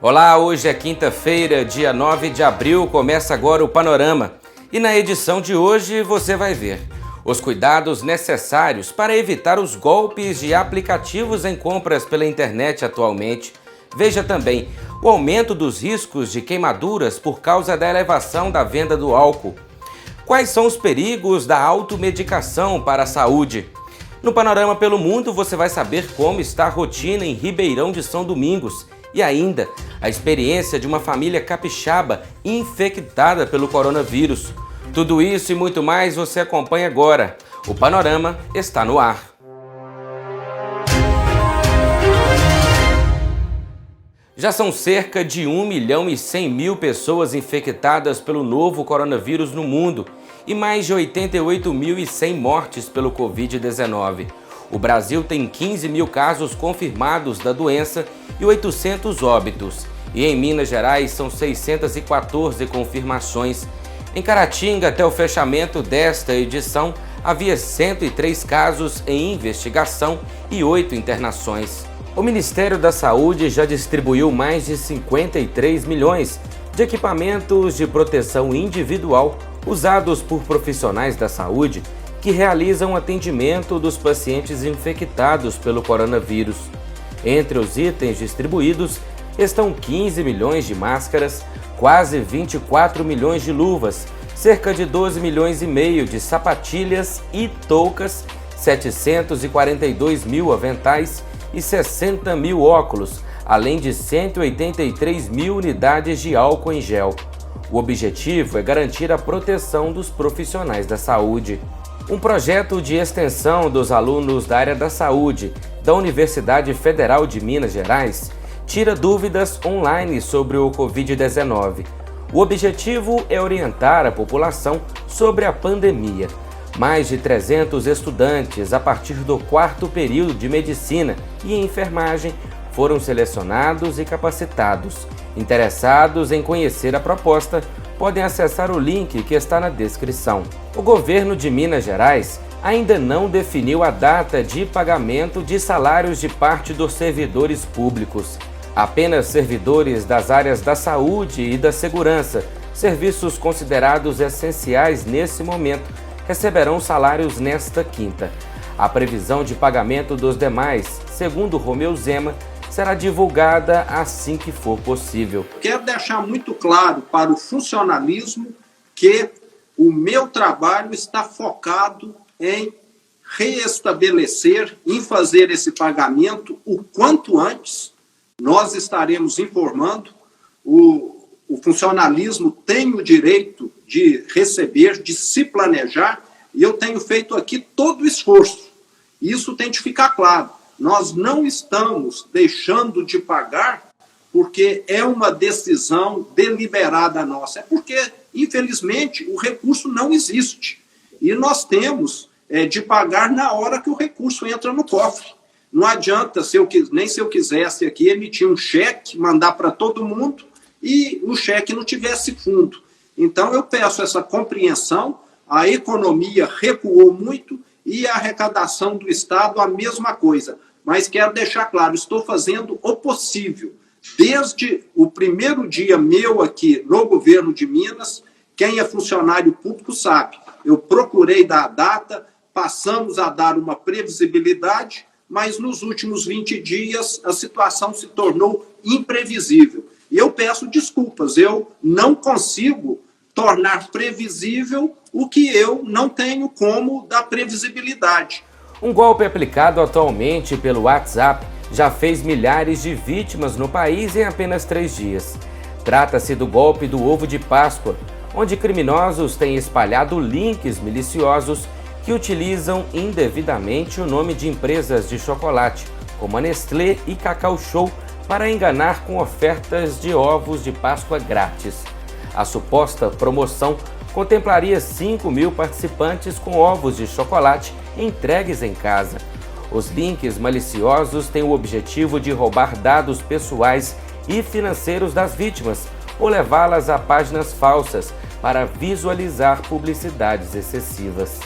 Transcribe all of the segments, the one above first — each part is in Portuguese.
Olá, hoje é quinta-feira, dia 9 de abril, começa agora o Panorama. E na edição de hoje você vai ver os cuidados necessários para evitar os golpes de aplicativos em compras pela internet atualmente. Veja também o aumento dos riscos de queimaduras por causa da elevação da venda do álcool. Quais são os perigos da automedicação para a saúde? No Panorama pelo Mundo você vai saber como está a rotina em Ribeirão de São Domingos e ainda a experiência de uma família capixaba infectada pelo coronavírus. Tudo isso e muito mais você acompanha agora. O Panorama está no ar. Já são cerca de 1.100.000 pessoas infectadas pelo novo coronavírus no mundo e mais de 88.100 mortes pelo Covid-19. O Brasil tem 15.000 casos confirmados da doença e 800 óbitos. E em Minas Gerais são 614 confirmações. Em Caratinga, até o fechamento desta edição, havia 103 casos em investigação e 8 internações. O Ministério da Saúde já distribuiu mais de 53 milhões de equipamentos de proteção individual usados por profissionais da saúde que realizam atendimento dos pacientes infectados pelo coronavírus. Entre os itens distribuídos estão 15 milhões de máscaras, quase 24 milhões de luvas, cerca de 12 milhões e meio de sapatilhas e toucas, 742 mil aventais e 60 mil óculos, além de 183 mil unidades de álcool em gel. O objetivo é garantir a proteção dos profissionais da saúde. Um projeto de extensão dos alunos da área da saúde da Universidade Federal de Minas Gerais tira dúvidas online sobre o Covid-19. O objetivo é orientar a população sobre a pandemia. Mais de 300 estudantes, a partir do 4º período de Medicina e Enfermagem, foram selecionados e capacitados. Interessados em conhecer a proposta, podem acessar o link que está na descrição. O governo de Minas Gerais ainda não definiu a data de pagamento de salários de parte dos servidores públicos. Apenas servidores das áreas da saúde e da segurança, serviços considerados essenciais nesse momento, receberão salários nesta quinta. A previsão de pagamento dos demais, segundo Romeu Zema, será divulgada assim que for possível. Quero deixar muito claro para o funcionalismo que o meu trabalho está focado em reestabelecer, em fazer esse pagamento o quanto antes. Nós estaremos informando, o funcionalismo tem o direito de receber, de se planejar, e eu tenho feito aqui todo o esforço. Isso tem de ficar claro. Nós não estamos deixando de pagar porque é uma decisão deliberada nossa. É porque, infelizmente, o recurso não existe. E nós temos de pagar na hora que o recurso entra no cofre. Não adianta, nem se eu quisesse aqui emitir um cheque, mandar para todo mundo e o cheque não tivesse fundo. Então eu peço essa compreensão, a economia recuou muito e a arrecadação do Estado a mesma coisa. Mas quero deixar claro, estou fazendo o possível. Desde o primeiro dia meu aqui no governo de Minas, quem é funcionário público sabe, eu procurei dar a data, passamos a dar uma previsibilidade, mas nos últimos 20 dias a situação se tornou imprevisível. E eu peço desculpas, eu não consigo tornar previsível o que eu não tenho como dar previsibilidade. Um golpe aplicado atualmente pelo WhatsApp já fez milhares de vítimas no país em apenas 3 dias. Trata-se do golpe do ovo de Páscoa, onde criminosos têm espalhado links maliciosos que utilizam indevidamente o nome de empresas de chocolate, como a Nestlé e Cacau Show, para enganar com ofertas de ovos de Páscoa grátis. A suposta promoção contemplaria 5.000 participantes com ovos de chocolate entregues em casa. Os links maliciosos têm o objetivo de roubar dados pessoais e financeiros das vítimas ou levá-las a páginas falsas para visualizar publicidades excessivas.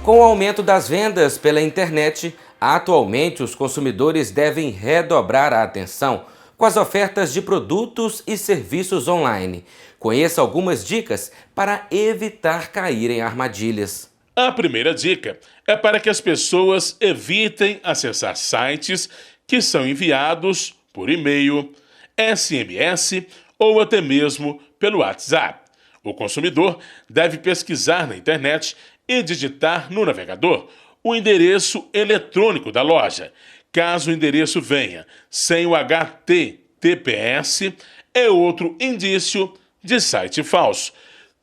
Com o aumento das vendas pela internet, atualmente os consumidores devem redobrar a atenção com as ofertas de produtos e serviços online. Conheça algumas dicas para evitar cair em armadilhas. A primeira dica é para que as pessoas evitem acessar sites que são enviados por e-mail, SMS ou até mesmo pelo WhatsApp. O consumidor deve pesquisar na internet e digitar no navegador o endereço eletrônico da loja. Caso o endereço venha sem o HTTPS, é outro indício de site falso.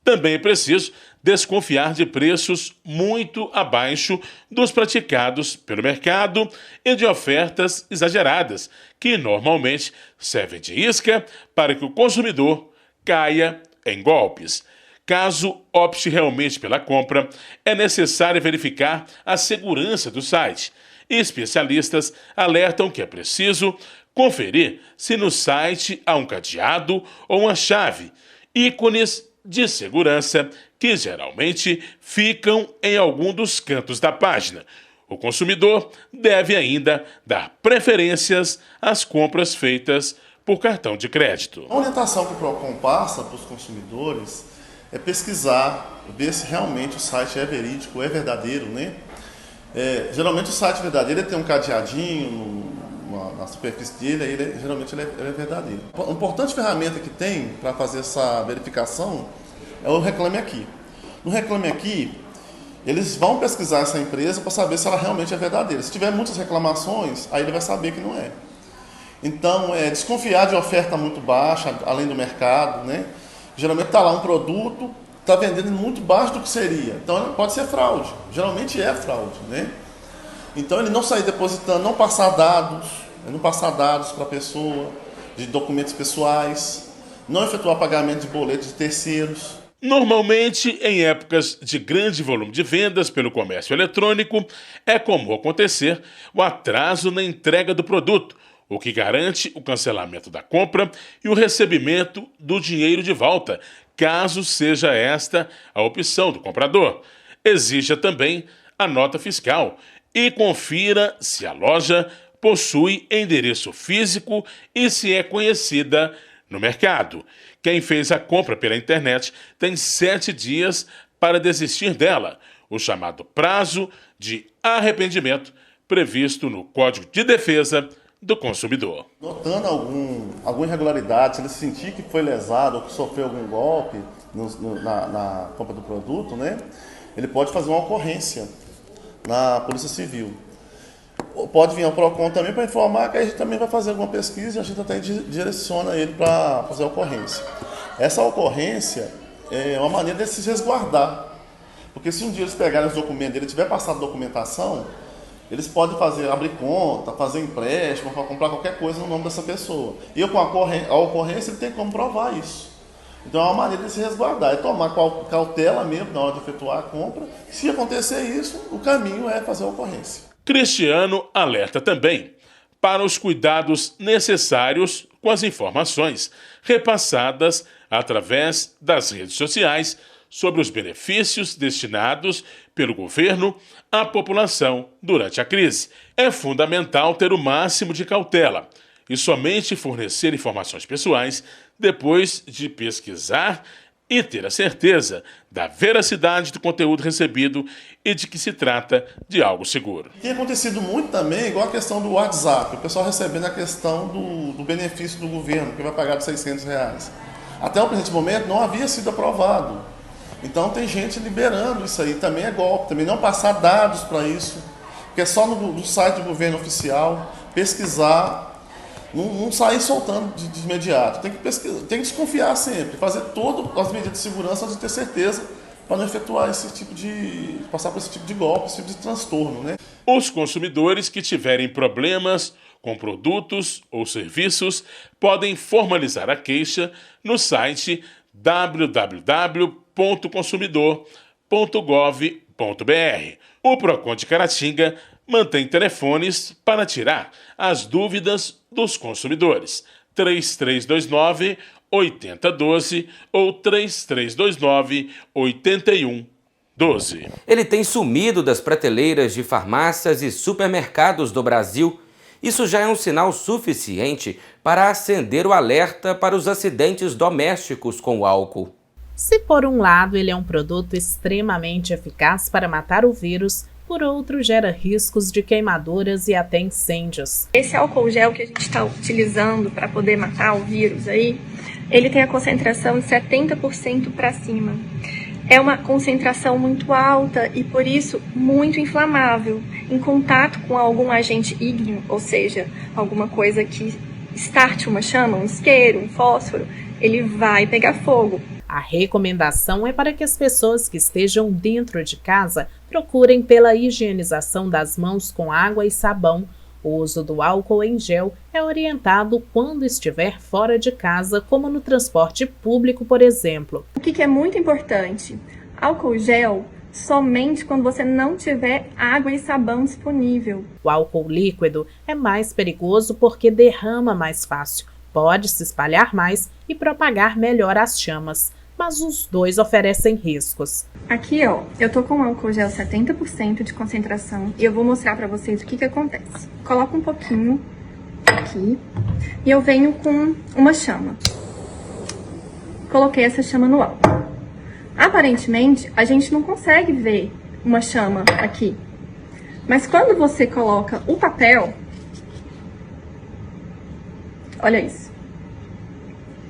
Também é preciso desconfiar de preços muito abaixo dos praticados pelo mercado e de ofertas exageradas, que normalmente servem de isca para que o consumidor caia em golpes. Caso opte realmente pela compra, é necessário verificar a segurança do site. Especialistas alertam que é preciso conferir se no site há um cadeado ou uma chave, ícones de segurança que geralmente ficam em algum dos cantos da página. O consumidor deve ainda dar preferências às compras feitas por cartão de crédito. A orientação que o PROCON passa para os consumidores é pesquisar, ver se realmente o site é verídico, é verdadeiro, né? Geralmente o site verdadeiro tem um cadeadinho na superfície dele, aí geralmente ele é verdadeiro. Uma importante ferramenta que tem para fazer essa verificação é o Reclame Aqui. No Reclame Aqui, eles vão pesquisar essa empresa para saber se ela realmente é verdadeira. Se tiver muitas reclamações, aí ele vai saber que não é. Então, desconfiar de oferta muito baixa, além do mercado, né? Geralmente está lá um produto, está vendendo muito baixo do que seria. Então, pode ser fraude. Geralmente é fraude, né? Então, ele não sair depositando, não passar dados para a pessoa, de documentos pessoais, não efetuar pagamento de boletos de terceiros. Normalmente, em épocas de grande volume de vendas pelo comércio eletrônico, é comum acontecer o atraso na entrega do produto, o que garante o cancelamento da compra e o recebimento do dinheiro de volta, caso seja esta a opção do comprador. Exija também a nota fiscal e confira se a loja possui endereço físico e se é conhecida no mercado. Quem fez a compra pela internet tem 7 dias para desistir dela, o chamado prazo de arrependimento previsto no Código de Defesa do Consumidor. Notando alguma irregularidade, se ele sentir que foi lesado ou que sofreu algum golpe na compra do produto, né, ele pode fazer uma ocorrência na Polícia Civil. Pode vir ao PROCON também para informar, que a gente também vai fazer alguma pesquisa e a gente até direciona ele para fazer a ocorrência. Essa ocorrência é uma maneira de se resguardar, porque se um dia eles pegarem os documentos dele, tiver passado documentação, eles podem abrir conta, fazer empréstimo, para comprar qualquer coisa no nome dessa pessoa. E com a ocorrência ele tem como provar isso. Então é uma maneira de se resguardar, é tomar cautela mesmo na hora de efetuar a compra. Se acontecer isso, o caminho é fazer a ocorrência. Cristiano alerta também para os cuidados necessários com as informações repassadas através das redes sociais sobre os benefícios destinados pelo governo à população durante a crise. É fundamental ter o máximo de cautela e somente fornecer informações pessoais depois de pesquisar e ter a certeza da veracidade do conteúdo recebido e de que se trata de algo seguro. Tem acontecido muito também, igual a questão do WhatsApp, o pessoal recebendo a questão do benefício do governo, que vai pagar de R$600. Até o presente momento não havia sido aprovado. Então tem gente liberando isso aí, também é golpe, também não passar dados para isso, porque é só no site do governo oficial, pesquisar, não sair soltando de imediato, tem que pesquisar, tem que desconfiar sempre, fazer todas as medidas de segurança antes de ter certeza, para não efetuar passar por esse tipo de golpe, esse tipo de transtorno, né? Os consumidores que tiverem problemas com produtos ou serviços podem formalizar a queixa no site www.consumidor.gov.br. O PROCON de Caratinga mantém telefones para tirar as dúvidas dos consumidores. 3329-8012 ou 3329-8112. Ele tem sumido das prateleiras de farmácias e supermercados do Brasil Isso já é um sinal suficiente para acender o alerta para os acidentes domésticos com o álcool. Se por um lado ele é um produto extremamente eficaz para matar o vírus, por outro gera riscos de queimaduras e até incêndios. Esse álcool gel que a gente está utilizando para poder matar o vírus aí, ele tem a concentração de 70% para cima. É uma concentração muito alta e, por isso, muito inflamável. Em contato com algum agente ígneo, ou seja, alguma coisa que starte uma chama, um isqueiro, um fósforo, ele vai pegar fogo. A recomendação é para que as pessoas que estejam dentro de casa procurem pela higienização das mãos com água e sabão. O uso do álcool em gel é orientado quando estiver fora de casa, como no transporte público, por exemplo. O que é muito importante? Álcool gel somente quando você não tiver água e sabão disponível. O álcool líquido é mais perigoso porque derrama mais fácil, pode se espalhar mais e propagar melhor as chamas, mas os dois oferecem riscos. Aqui, ó, eu tô com álcool gel 70% de concentração e eu vou mostrar pra vocês o que acontece. Coloco um pouquinho aqui e eu venho com uma chama. Coloquei essa chama no álcool. Aparentemente, a gente não consegue ver uma chama aqui. Mas quando você coloca o papel, olha isso.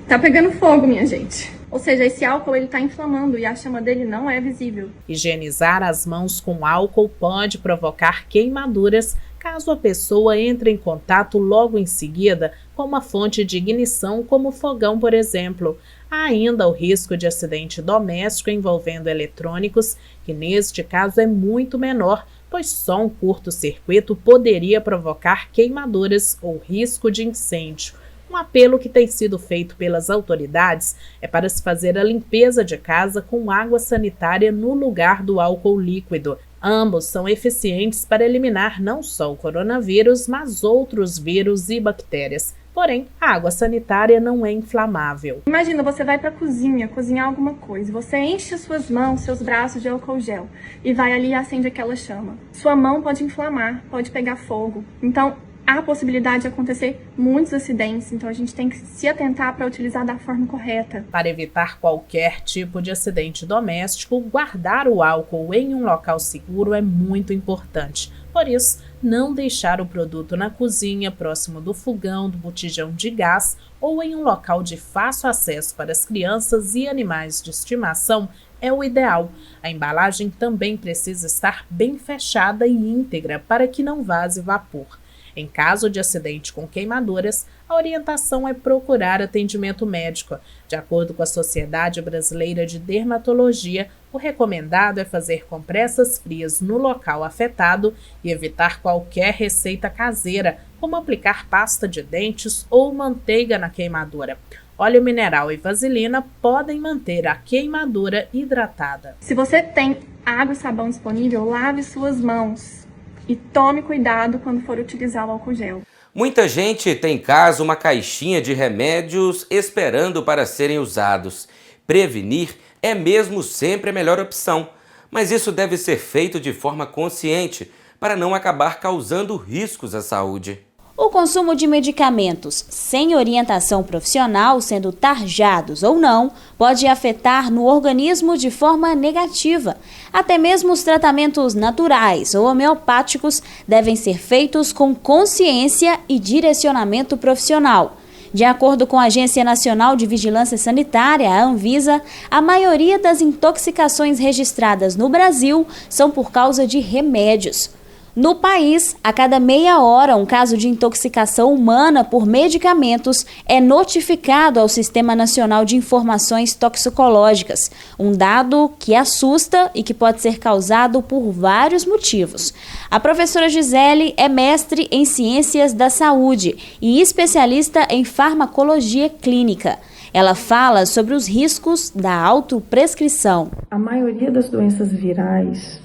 Tá pegando fogo, minha gente. Ou seja, esse álcool ele está inflamando e a chama dele não é visível. Higienizar as mãos com álcool pode provocar queimaduras caso a pessoa entre em contato logo em seguida com uma fonte de ignição, como o fogão, por exemplo. Há ainda o risco de acidente doméstico envolvendo eletrônicos, que neste caso é muito menor, pois só um curto-circuito poderia provocar queimaduras ou risco de incêndio. Um apelo que tem sido feito pelas autoridades é para se fazer a limpeza de casa com água sanitária no lugar do álcool líquido. Ambos são eficientes para eliminar não só o coronavírus, mas outros vírus e bactérias. Porém, a água sanitária não é inflamável. Imagina, você vai para a cozinha, cozinhar alguma coisa, você enche as suas mãos, seus braços de álcool gel e vai ali e acende aquela chama. Sua mão pode inflamar, pode pegar fogo. Então, há a possibilidade de acontecer muitos acidentes, então a gente tem que se atentar para utilizar da forma correta. Para evitar qualquer tipo de acidente doméstico, guardar o álcool em um local seguro é muito importante. Por isso, não deixar o produto na cozinha, próximo do fogão, do botijão de gás ou em um local de fácil acesso para as crianças e animais de estimação é o ideal. A embalagem também precisa estar bem fechada e íntegra para que não vaze vapor. Em caso de acidente com queimaduras, a orientação é procurar atendimento médico. De acordo com a Sociedade Brasileira de Dermatologia, o recomendado é fazer compressas frias no local afetado e evitar qualquer receita caseira, como aplicar pasta de dentes ou manteiga na queimadura. Óleo mineral e vaselina podem manter a queimadura hidratada. Se você tem água e sabão disponível, lave suas mãos. E tome cuidado quando for utilizar o álcool gel. Muita gente tem em casa uma caixinha de remédios esperando para serem usados. Prevenir é mesmo sempre a melhor opção, mas isso deve ser feito de forma consciente para não acabar causando riscos à saúde. O consumo de medicamentos sem orientação profissional, sendo tarjados ou não, pode afetar no organismo de forma negativa. Até mesmo os tratamentos naturais ou homeopáticos devem ser feitos com consciência e direcionamento profissional. De acordo com a Agência Nacional de Vigilância Sanitária, a Anvisa, a maioria das intoxicações registradas no Brasil são por causa de remédios. No país, a cada meia hora, um caso de intoxicação humana por medicamentos é notificado ao Sistema Nacional de Informações Toxicológicas, um dado que assusta e que pode ser causado por vários motivos. A professora Gisele é mestre em Ciências da Saúde e especialista em farmacologia clínica. Ela fala sobre os riscos da autoprescrição. A maioria das doenças virais,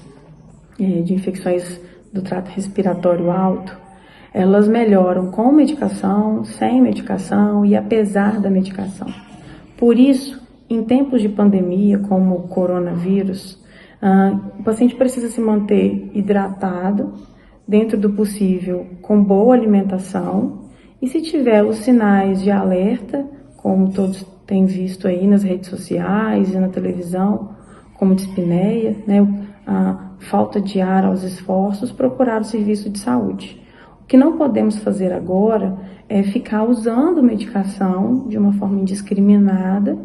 de infecções do trato respiratório alto, elas melhoram com medicação, sem medicação e apesar da medicação. Por isso, em tempos de pandemia, como o coronavírus, o paciente precisa se manter hidratado, dentro do possível, com boa alimentação, e se tiver os sinais de alerta, como todos têm visto aí nas redes sociais e na televisão, como dispneia, a falta de ar aos esforços, procurar o serviço de saúde. O que não podemos fazer agora é ficar usando medicação de uma forma indiscriminada,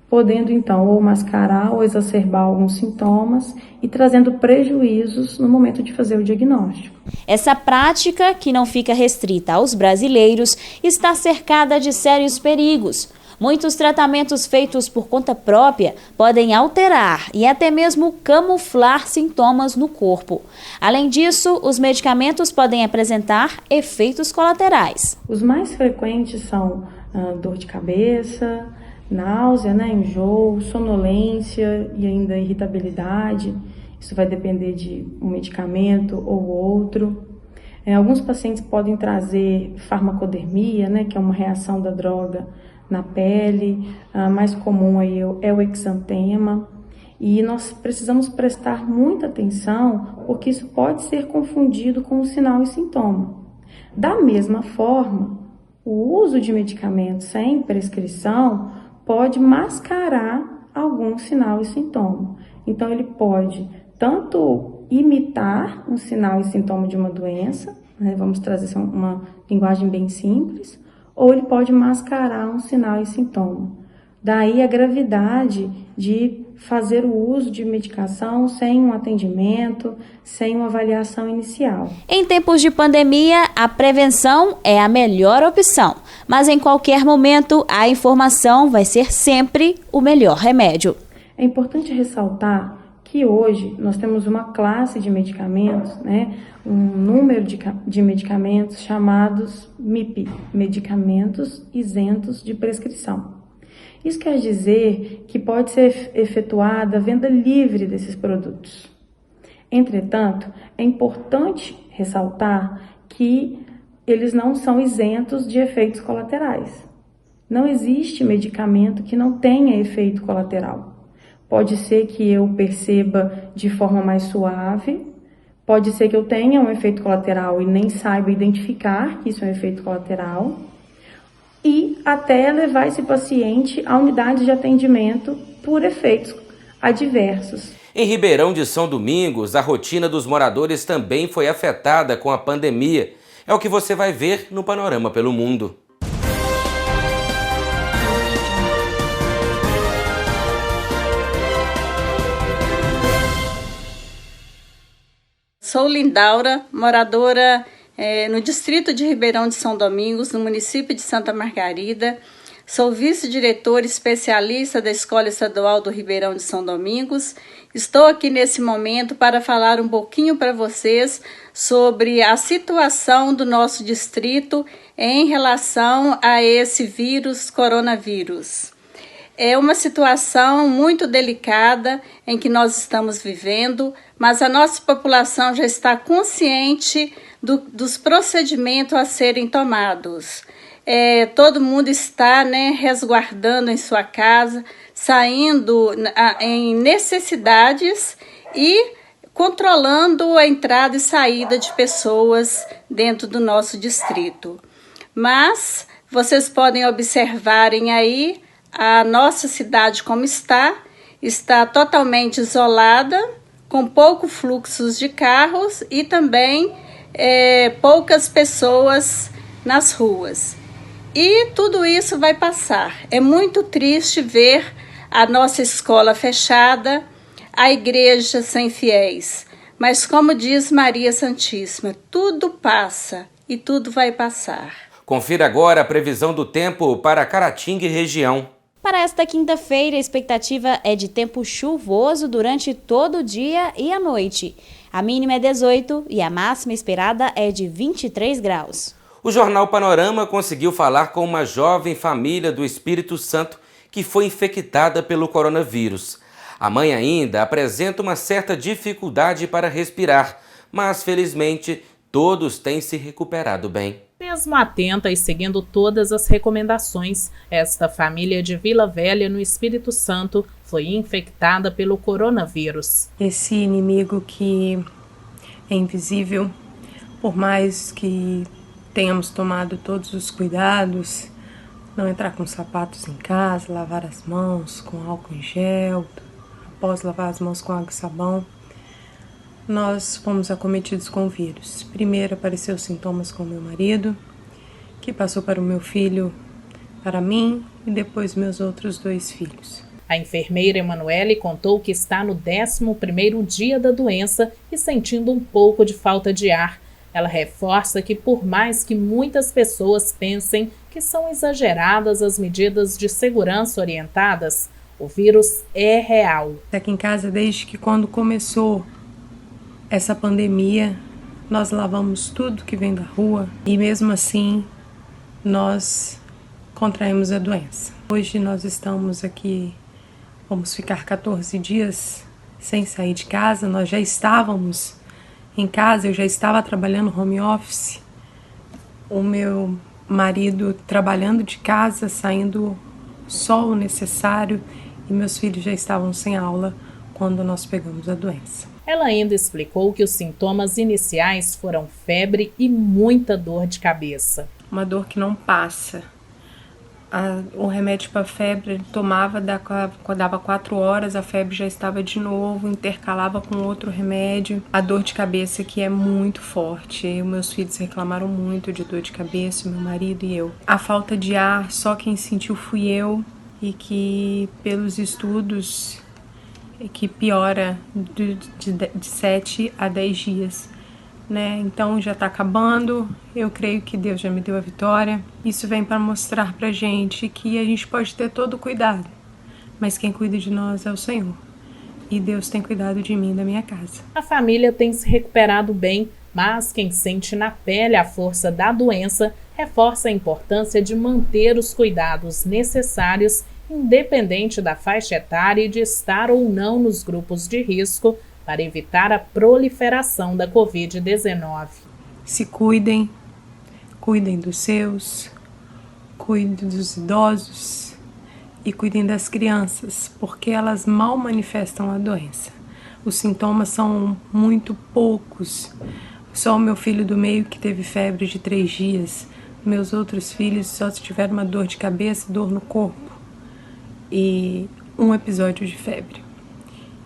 podendo então ou mascarar ou exacerbar alguns sintomas e trazendo prejuízos no momento de fazer o diagnóstico. Essa prática, que não fica restrita aos brasileiros, está cercada de sérios perigos. Muitos tratamentos feitos por conta própria podem alterar e até mesmo camuflar sintomas no corpo. Além disso, os medicamentos podem apresentar efeitos colaterais. Os mais frequentes são dor de cabeça, náusea, enjoo, sonolência e ainda irritabilidade. Isso vai depender de um medicamento ou outro. Alguns pacientes podem trazer farmacodermia, que é uma reação da droga na pele. A mais comum aí é o exantema. E nós precisamos prestar muita atenção, porque isso pode ser confundido com o sinal e sintoma. Da mesma forma, o uso de medicamentos sem prescrição pode mascarar algum sinal e sintoma. Então, ele pode tanto imitar um sinal e sintoma de uma doença, vamos trazer uma linguagem bem simples, ou ele pode mascarar um sinal e sintoma. Daí a gravidade de fazer o uso de medicação sem um atendimento, sem uma avaliação inicial. Em tempos de pandemia, a prevenção é a melhor opção, mas em qualquer momento a informação vai ser sempre o melhor remédio. É importante ressaltar que hoje nós temos uma classe de medicamentos, um número de medicamentos chamados MIP, medicamentos isentos de prescrição. Isso quer dizer que pode ser efetuada a venda livre desses produtos. Entretanto, é importante ressaltar que eles não são isentos de efeitos colaterais. Não existe medicamento que não tenha efeito colateral. Pode ser que eu perceba de forma mais suave, pode ser que eu tenha um efeito colateral e nem saiba identificar que isso é um efeito colateral, e até levar esse paciente à unidade de atendimento por efeitos adversos. Em Ribeirão de São Domingos, a rotina dos moradores também foi afetada com a pandemia. É o que você vai ver no Panorama pelo Mundo. Sou Lindaura, moradora no distrito de Ribeirão de São Domingos, no município de Santa Margarida. Sou vice-diretora especialista da Escola Estadual do Ribeirão de São Domingos. Estou aqui nesse momento para falar um pouquinho para vocês sobre a situação do nosso distrito em relação a esse vírus, coronavírus. É uma situação muito delicada em que nós estamos vivendo, mas a nossa população já está consciente dos procedimentos a serem tomados. Todo mundo está resguardando em sua casa, saindo em necessidades e controlando a entrada e saída de pessoas dentro do nosso distrito. Mas vocês podem observarem aí a nossa cidade como está totalmente isolada, com poucos fluxos de carros e também poucas pessoas nas ruas. E tudo isso vai passar. É muito triste ver a nossa escola fechada, a igreja sem fiéis. Mas como diz Maria Santíssima, tudo passa e tudo vai passar. Confira agora a previsão do tempo para Caratinga e região. Para esta quinta-feira, a expectativa é de tempo chuvoso durante todo o dia e a noite. A mínima é 18 e a máxima esperada é de 23 graus. O Jornal Panorama conseguiu falar com uma jovem família do Espírito Santo que foi infectada pelo coronavírus. A mãe ainda apresenta uma certa dificuldade para respirar, mas felizmente todos têm se recuperado bem. Mesmo atenta e seguindo todas as recomendações, esta família de Vila Velha, no Espírito Santo, foi infectada pelo coronavírus. Esse inimigo que é invisível Por mais que tenhamos tomado todos os cuidados, não entrar com sapatos em casa, lavar as mãos com álcool em gel, após lavar as mãos com água e sabão, nós fomos acometidos com o vírus. Primeiro apareceu sintomas com meu marido, que passou para o meu filho, para mim, e depois meus outros 2 filhos. A enfermeira Emanuele contou que está no 11º dia da doença e sentindo um pouco de falta de ar. Ela reforça que por mais que muitas pessoas pensem que são exageradas as medidas de segurança orientadas, o vírus é real. Aqui em casa, desde que quando começou essa pandemia, nós lavamos tudo que vem da rua e mesmo assim nós contraímos a doença. Hoje nós estamos aqui, vamos ficar 14 dias sem sair de casa. Nós já estávamos em casa, eu já estava trabalhando home office, o meu marido trabalhando de casa, saindo só o necessário, e meus filhos já estavam sem aula quando nós pegamos a doença. Ela ainda explicou que os sintomas iniciais foram febre e muita dor de cabeça. Uma dor que não passa. O remédio para febre ele tomava, dava 4 horas, a febre já estava de novo, intercalava com outro remédio. A dor de cabeça que é muito forte. Meus filhos reclamaram muito de dor de cabeça, meu marido e eu. A falta de ar, só quem sentiu fui eu, e que pelos estudos que piora de 7 a 10 dias. Então já está acabando, eu creio que Deus já me deu a vitória. Isso vem para mostrar para a gente que a gente pode ter todo o cuidado, mas quem cuida de nós é o Senhor. E Deus tem cuidado de mim e da minha casa. A família tem se recuperado bem, mas quem sente na pele a força da doença reforça a importância de manter os cuidados necessários, independente da faixa etária e de estar ou não nos grupos de risco, para evitar a proliferação da Covid-19. Se cuidem, cuidem dos seus, cuidem dos idosos e cuidem das crianças, porque elas mal manifestam a doença. Os sintomas são muito poucos. Só o meu filho do meio que teve febre de 3 dias. Meus outros filhos só tiveram uma dor de cabeça, dor no corpo e um episódio de febre.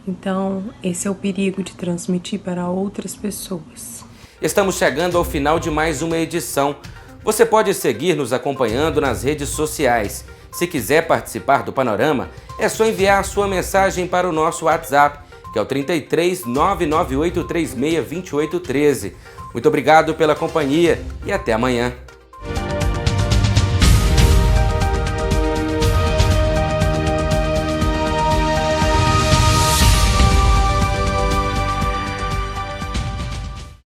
Então, esse é o perigo de transmitir para outras pessoas. Estamos chegando ao final de mais uma edição. Você pode seguir nos acompanhando nas redes sociais. Se quiser participar do Panorama, é só enviar a sua mensagem para o nosso WhatsApp, que é o 33 998 36 2813. Muito obrigado pela companhia e até amanhã.